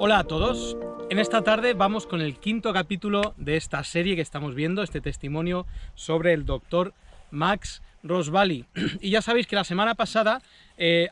Hola a todos, en esta tarde vamos con el quinto capítulo de esta serie que estamos viendo, este testimonio sobre el doctor Max Rosbaly. Y ya sabéis que la semana pasada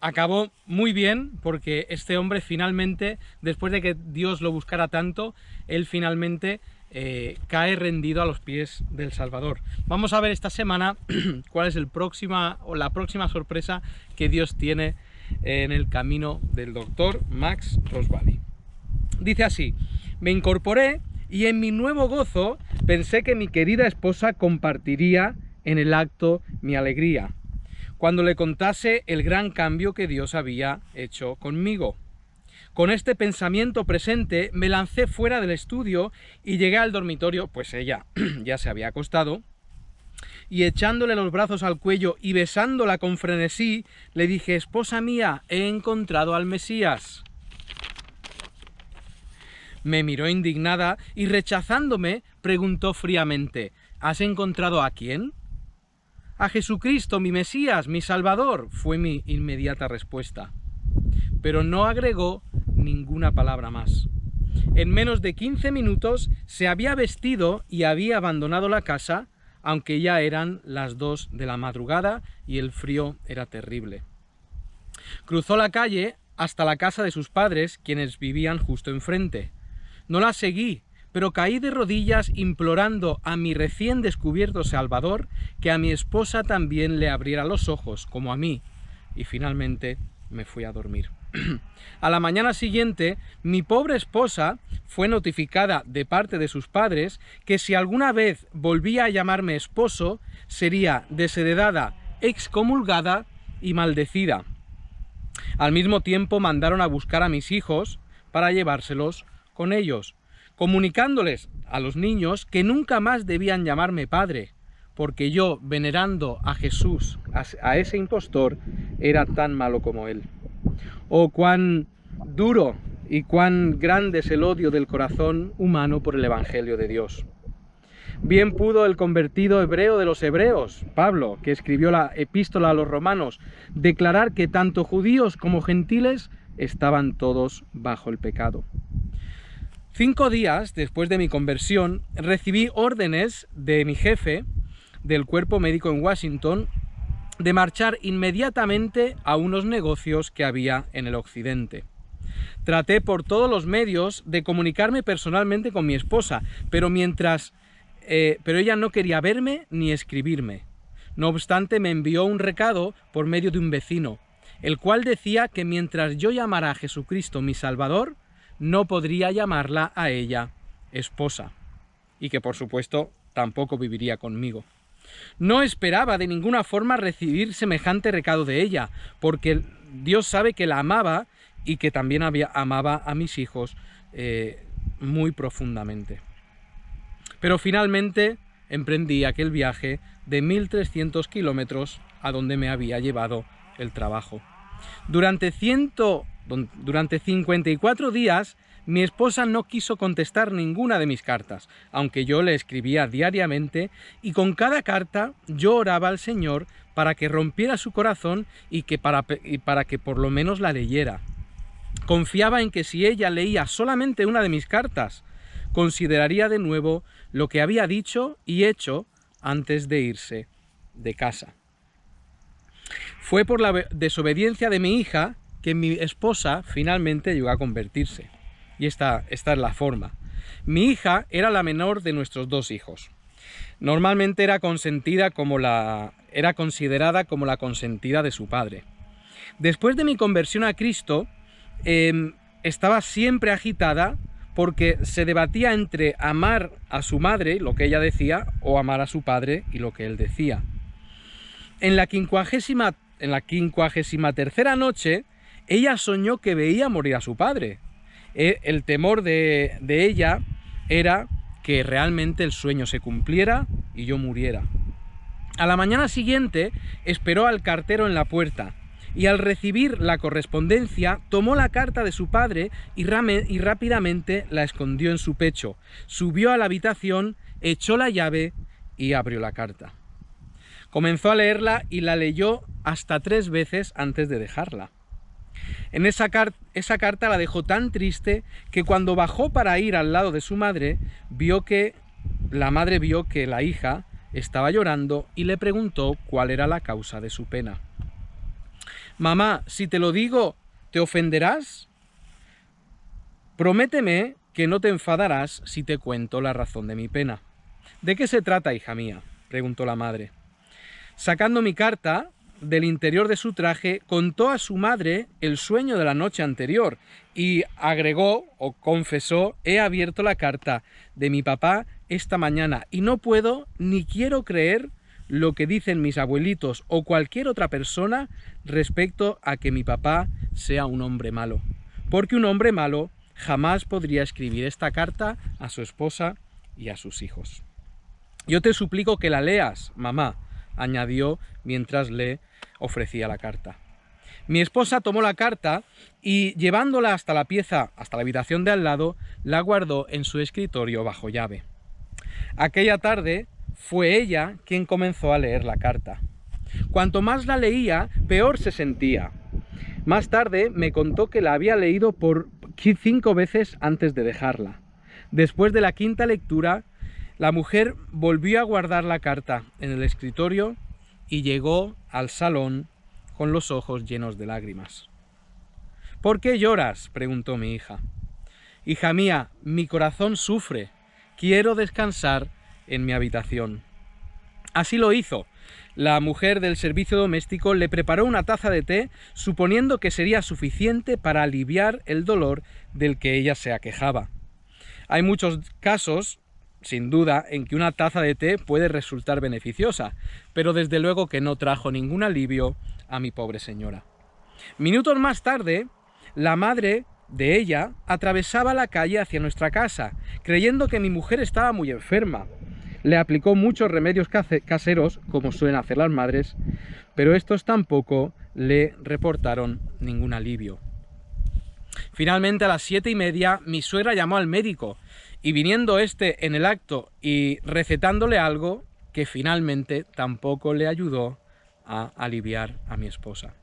acabó muy bien porque este hombre finalmente, después de que Dios lo buscara tanto, él finalmente cae rendido a los pies del Salvador. Vamos a ver esta semana cuál es la próxima sorpresa que Dios tiene en el camino del doctor Max Rosbaly. Dice así: me incorporé y en mi nuevo gozo pensé que mi querida esposa compartiría en el acto mi alegría, cuando le contase el gran cambio que Dios había hecho conmigo. Con este pensamiento presente me lancé fuera del estudio y llegué al dormitorio, pues ella ya se había acostado, y echándole los brazos al cuello y besándola con frenesí, le dije: esposa mía, he encontrado al Mesías. Me miró indignada y rechazándome preguntó fríamente: ¿has encontrado a quién? A Jesucristo, mi Mesías, mi Salvador, fue mi inmediata respuesta. Pero no agregó ninguna palabra más. En menos de 15 minutos se había vestido y había abandonado la casa, aunque ya eran las 2 de la madrugada y el frío era terrible. Cruzó la calle hasta la casa de sus padres, quienes vivían justo enfrente. No la seguí, pero caí de rodillas implorando a mi recién descubierto Salvador que a mi esposa también le abriera los ojos, como a mí, y finalmente me fui a dormir. A la mañana siguiente, mi pobre esposa fue notificada de parte de sus padres que si alguna vez volvía a llamarme esposo, sería desheredada, excomulgada y maldecida. Al mismo tiempo mandaron a buscar a mis hijos para llevárselos con ellos, comunicándoles a los niños que nunca más debían llamarme padre, porque yo, venerando a Jesús, a ese impostor, era tan malo como él. Oh, cuán duro y cuán grande es el odio del corazón humano por el Evangelio de Dios. Bien pudo el convertido hebreo de los hebreos, Pablo, que escribió la epístola a los romanos, declarar que tanto judíos como gentiles estaban todos bajo el pecado. 5 días después de mi conversión, recibí órdenes de mi jefe del cuerpo médico en Washington de marchar inmediatamente a unos negocios que había en el occidente. Traté por todos los medios de comunicarme personalmente con mi esposa, pero ella no quería verme ni escribirme. No obstante, me envió un recado por medio de un vecino, el cual decía que mientras yo llamara a Jesucristo mi Salvador, no podría llamarla a ella esposa, y que por supuesto tampoco viviría conmigo. No esperaba de ninguna forma recibir semejante recado de ella, porque Dios sabe que la amaba y que también amaba a mis hijos muy profundamente. Pero finalmente emprendí aquel viaje de 1300 kilómetros a donde me había llevado el trabajo. Durante 54 días mi esposa no quiso contestar ninguna de mis cartas, aunque yo le escribía diariamente, y con cada carta yo oraba al Señor para que rompiera su corazón y para que por lo menos la leyera. Confiaba en que si ella leía solamente una de mis cartas, consideraría de nuevo lo que había dicho y hecho antes de irse de casa. Fue por la desobediencia de mi hija que mi esposa finalmente llegó a convertirse. Y esta es la forma. Mi hija era la menor de nuestros 2 hijos. Normalmente era considerada como la consentida de su padre. Después de mi conversión a Cristo, estaba siempre agitada porque se debatía entre amar a su madre, lo que ella decía, o amar a su padre y lo que él decía. En la 53ª noche, ella soñó que veía morir a su padre. El temor de ella era que realmente el sueño se cumpliera y yo muriera. A la mañana siguiente esperó al cartero en la puerta y al recibir la correspondencia tomó la carta de su padre y rápidamente la escondió en su pecho. Subió a la habitación, echó la llave y abrió la carta. Comenzó a leerla y la leyó hasta 3 veces antes de dejarla. En esa carta la dejó tan triste que cuando bajó para ir al lado de su madre, la madre vio que la hija estaba llorando y le preguntó cuál era la causa de su pena. «Mamá, si te lo digo, ¿te ofenderás? Prométeme que no te enfadarás si te cuento la razón de mi pena». «¿De qué se trata, hija mía?», preguntó la madre. Sacando mi carta del interior de su traje, contó a su madre el sueño de la noche anterior y agregó o confesó: «He abierto la carta de mi papá esta mañana y no puedo ni quiero creer lo que dicen mis abuelitos o cualquier otra persona respecto a que mi papá sea un hombre malo, porque un hombre malo jamás podría escribir esta carta a su esposa y a sus hijos. Yo te suplico que la leas, mamá», añadió mientras le ofrecía la carta. Mi esposa tomó la carta y, llevándola hasta la habitación de al lado, la guardó en su escritorio bajo llave. Aquella tarde fue ella quien comenzó a leer la carta. Cuanto más la leía, peor se sentía. Más tarde me contó que la había leído por 5 veces antes de dejarla. Después de la 5ª lectura, la mujer volvió a guardar la carta en el escritorio y llegó al salón con los ojos llenos de lágrimas. «¿Por qué lloras?», preguntó mi hija. «Hija mía, mi corazón sufre. Quiero descansar en mi habitación». Así lo hizo. La mujer del servicio doméstico le preparó una taza de té, suponiendo que sería suficiente para aliviar el dolor del que ella se aquejaba. Hay muchos casos, sin duda, en que una taza de té puede resultar beneficiosa, pero desde luego que no trajo ningún alivio a mi pobre señora. Minutos más tarde, la madre de ella atravesaba la calle hacia nuestra casa, creyendo que mi mujer estaba muy enferma. Le aplicó muchos remedios caseros, como suelen hacer las madres, pero estos tampoco le reportaron ningún alivio. Finalmente, a las 7:30, mi suegra llamó al médico, y viniendo este en el acto y recetándole algo que finalmente tampoco le ayudó a aliviar a mi esposa.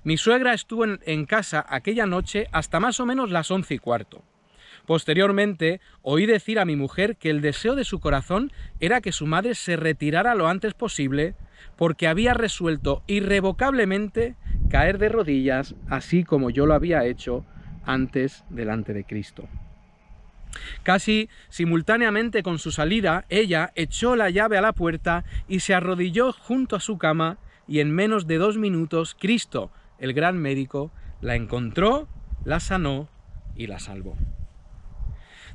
Mi suegra estuvo en casa aquella noche hasta más o menos las 11:15. Posteriormente, oí decir a mi mujer que el deseo de su corazón era que su madre se retirara lo antes posible, porque había resuelto irrevocablemente caer de rodillas, así como yo lo había hecho antes delante de Cristo. Casi simultáneamente con su salida, ella echó la llave a la puerta y se arrodilló junto a su cama, y en menos de 2 minutos Cristo, el gran médico, la encontró, la sanó y la salvó.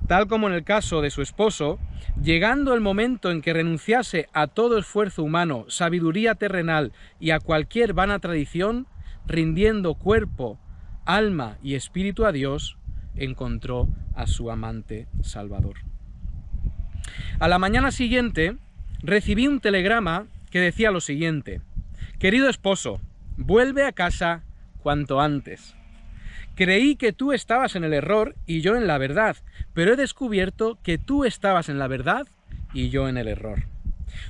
Tal como en el caso de su esposo, llegando el momento en que renunciase a todo esfuerzo humano, sabiduría terrenal y a cualquier vana tradición, rindiendo cuerpo, alma y espíritu a Dios, encontró a su amante Salvador. A la mañana siguiente recibí un telegrama que decía lo siguiente: «Querido esposo, vuelve a casa cuanto antes. Creí que tú estabas en el error y yo en la verdad, pero he descubierto que tú estabas en la verdad y yo en el error.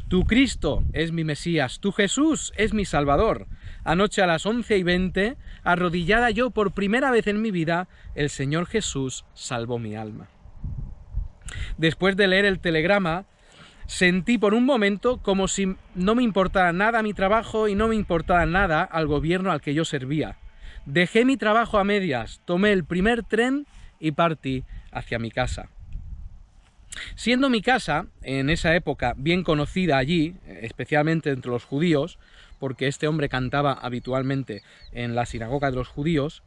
Tu Cristo es mi Mesías, tu Jesús es mi Salvador. Anoche a las 11:20, arrodillada yo por primera vez en mi vida, el Señor Jesús salvó mi alma». Después de leer el telegrama, sentí por un momento como si no me importara nada mi trabajo y no me importara nada al gobierno al que yo servía. Dejé mi trabajo a medias, tomé el primer tren y partí hacia mi casa. Siendo mi casa, en esa época, bien conocida allí, especialmente entre los judíos, porque este hombre cantaba habitualmente en la sinagoga de los judíos,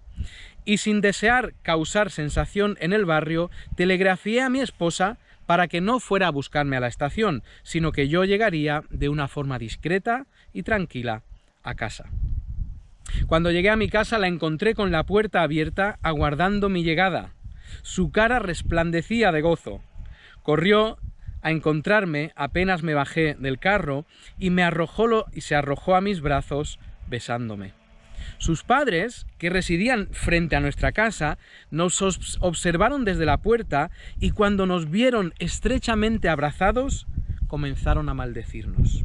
y sin desear causar sensación en el barrio, telegrafié a mi esposa para que no fuera a buscarme a la estación, sino que yo llegaría de una forma discreta y tranquila a casa. Cuando llegué a mi casa la encontré con la puerta abierta, aguardando mi llegada. Su cara resplandecía de gozo. Corrió a encontrarme apenas me bajé del carro y se arrojó a mis brazos besándome. Sus padres, que residían frente a nuestra casa, nos observaron desde la puerta y cuando nos vieron estrechamente abrazados, comenzaron a maldecirnos.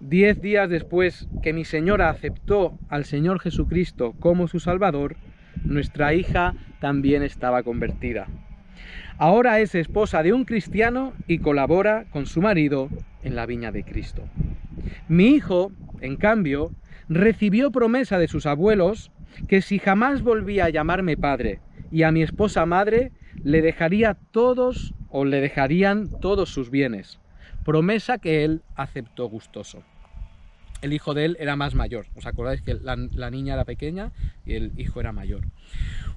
10 días después que mi señora aceptó al Señor Jesucristo como su Salvador, nuestra hija también estaba convertida. Ahora es esposa de un cristiano y colabora con su marido en la viña de Cristo. Mi hijo, en cambio, recibió promesa de sus abuelos que si jamás volvía a llamarme padre y a mi esposa madre, le dejarían todos sus bienes. Promesa que él aceptó gustoso. El hijo de él era más mayor. ¿Os acordáis que la niña era pequeña y el hijo era mayor?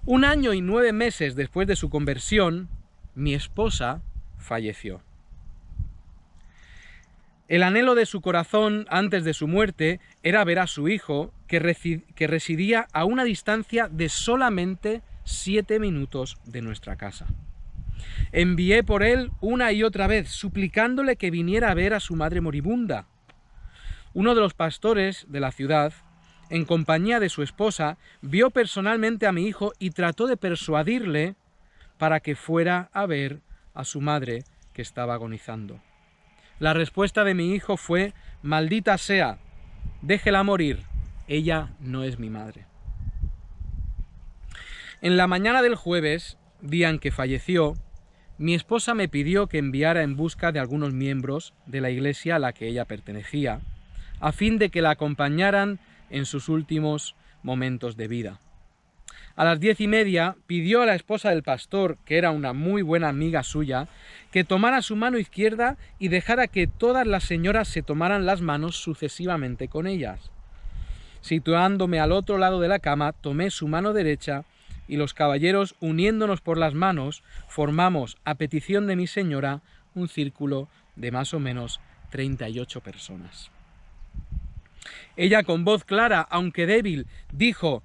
1 año y 9 meses después de su conversión, mi esposa falleció. El anhelo de su corazón antes de su muerte era ver a su hijo, que residía a una distancia de solamente 7 minutos de nuestra casa. Envié por él una y otra vez, suplicándole que viniera a ver a su madre moribunda. Uno de los pastores de la ciudad, en compañía de su esposa, vio personalmente a mi hijo y trató de persuadirle para que fuera a ver a su madre que estaba agonizando. La respuesta de mi hijo fue: maldita sea, déjela morir, ella no es mi madre. En la mañana del jueves, día en que falleció, mi esposa me pidió que enviara en busca de algunos miembros de la iglesia a la que ella pertenecía, a fin de que la acompañaran en sus últimos momentos de vida. A las 10:30 pidió a la esposa del pastor, que era una muy buena amiga suya, que tomara su mano izquierda y dejara que todas las señoras se tomaran las manos sucesivamente con ellas. Situándome al otro lado de la cama, tomé su mano derecha y los caballeros, uniéndonos por las manos, formamos, a petición de mi señora, un círculo de más o menos 38 personas. Ella, con voz clara, aunque débil, dijo: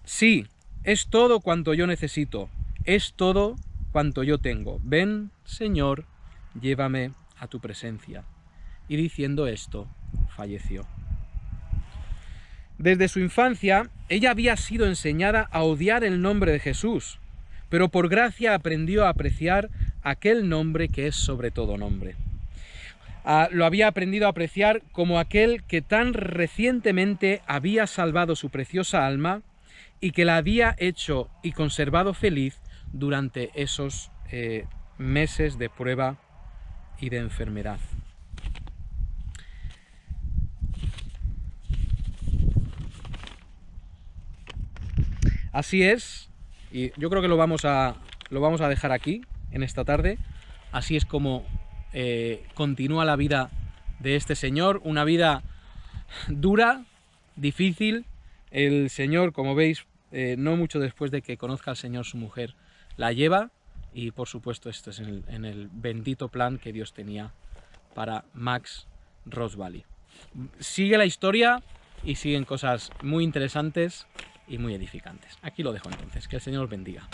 sí, es todo cuanto yo necesito, es todo cuanto yo tengo. Ven, Señor, llévame a tu presencia. Y diciendo esto, falleció. Desde su infancia, ella había sido enseñada a odiar el nombre de Jesús, pero por gracia aprendió a apreciar aquel nombre que es sobre todo nombre. Lo había aprendido a apreciar como aquel que tan recientemente había salvado su preciosa alma y que la había hecho y conservado feliz durante esos meses de prueba y de enfermedad. Así es, y yo creo que lo vamos a dejar aquí en esta tarde. Así es como continúa la vida de este señor, una vida dura, difícil. El Señor, como veis, no mucho después de que conozca al Señor, su mujer la lleva, y por supuesto esto es en el bendito plan que Dios tenía para Max Rosbaly. Sigue la historia y siguen cosas muy interesantes y muy edificantes. Aquí lo dejo entonces, que el Señor os bendiga.